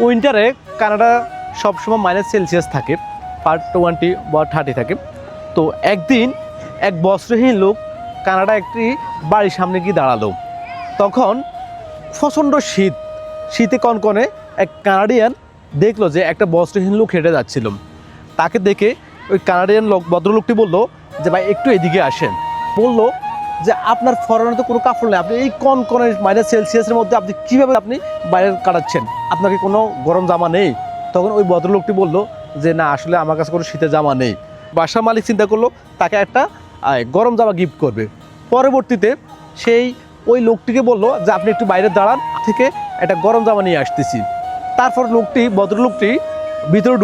উইন্টারে Canada সবসময় -Celsius থাকে, +20 বা 30 থাকে। তো একদিন এক বস্ত্রহীন লোক কানাডা একটি বাড়ির সামনে গিয়ে দাঁড়ালো। তখন প্রচণ্ড শীতে কনকনে এক কানাডিয়ান দেখলো যে একটা বস্ত্রহীন লোক হেঁটে যাচ্ছিল। তাকে দেখে ওই কানাডিয়ান ভদ্রলোকটি বলল যে ভাই একটু এদিকে আসেন। বলল যে আপনার ফরেনে তো কোনো কাপড় নেই, আপনি এই কনকনে -সেলসিয়াসের মধ্যে আপনি কীভাবে বাইরে কাটাচ্ছেন, আপনার কি কোনো গরম জামা নেই? তখন ওই ভদ্রলোকটি বলল যে না, আসলে আমার কাছে কোনো শীতের জামা নেই। বাসার মালিক চিন্তা করলো তাকে একটা গরম জামা গিফট করবে। পরবর্তীতে সেই ওই লোকটিকে বলল যে আপনি একটু বাইরে দাঁড়ান, থেকে একটা গরম জামা নিয়ে আসতেছি। তারপর ভদ্রলোকটি ভিতরে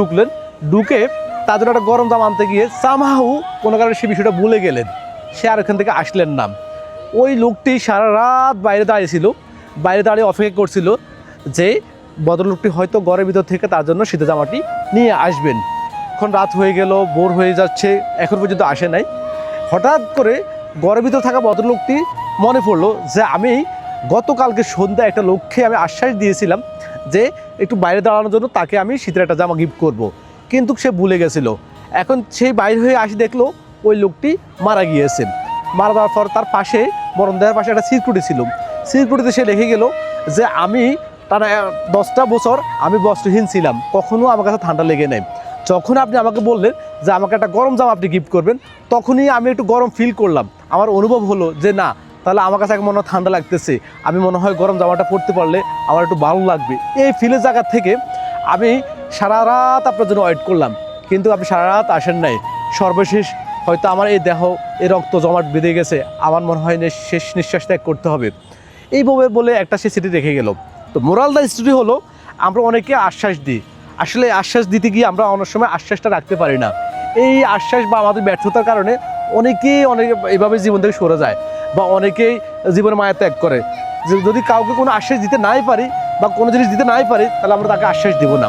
ঢুকে তার জন্য একটা গরম জামা আনতে গিয়ে সামহাউ কোনো কারণে সে বিষয়টা ভুলে গেলেন, সে আর এখান থেকে আসলেন না। ওই লোকটি সারা রাত বাইরে দাঁড়িয়ে অপেক্ষা করছিল যে ভদ্রলোকটি হয়তো ঘরের ভিতর থেকে তার জন্য শীতের জামাটি নিয়ে আসবেন। এখন রাত হয়ে গেল, ভোর হয়ে যাচ্ছে, এখন পর্যন্ত আসে নাই। হঠাৎ করে ঘরের ভিতর থাকা ভদ্রলোকটি মনে পড়লো যে আমি গতকালকে সন্ধ্যায় একটা লোককে আমি আশ্বাস দিয়েছিলাম যে একটু বাইরে দাঁড়ানোর জন্য তাকে আমি শীতের একটা জামা গিফট করব, কিন্তু সে ভুলে গেছিল। এখন সেই বাইরে হয়ে আসি দেখলো ওই লোকটি মারা গিয়েছেন। মারা যাওয়ার পর তার পাশে, মরণদেহের পাশে একটা সিকিউরিটি ছিল। সিকিউরিটিতে সে লিখে গেল যে আমি টানা 10টা বছর আমি বস্ত্রহীন ছিলাম, কখনো আমার কাছে ঠান্ডা লেগে নেই। যখন আপনি আমাকে বললেন যে আমাকে একটা গরম জামা আপনি গিফট করবেন, তখনই আমি একটু গরম ফিল করলাম। আমার অনুভব হলো যে না, তাহলে আমার কাছে মনে হয় ঠান্ডা লাগতেছে, আমি মনে হয় গরম জামাটা পরতে পারলে আমার একটু ভালো লাগবে। এই ফিলের জায়গা থেকে আমি সারা রাত আপনার জন্য ওয়েট করলাম, কিন্তু আপনি সারা রাত আসেন নাই। সর্বশেষ হয়তো আমার এই দেহ, এই রক্ত জমাট বেঁধে গেছে, আমার মনে হয় শেষ নিঃশ্বাস ত্যাগ করতে হবে। এইভাবে বলে একটা সে চিঠি রেখে গেল। তো মোরাল দ্য স্টোরি হলো, আমরা অনেকে আশ্বাস দিই, আসলে আশ্বাস দিতে গিয়ে আমরা অনেক সময় আশ্বাসটা রাখতে পারি না। এই আশ্বাস বা আমাদের ব্যর্থতার কারণে অনেকেই এইভাবে জীবন থেকে সরে যায়, বা অনেকেই জীবনে মায়া ত্যাগ করে। যদি কাউকে কোনো আশ্বাস দিতে নাই পারি বা কোনো জিনিস দিতে নাই পারি, তাহলে আমরা তাকে আশ্বাস দিব না।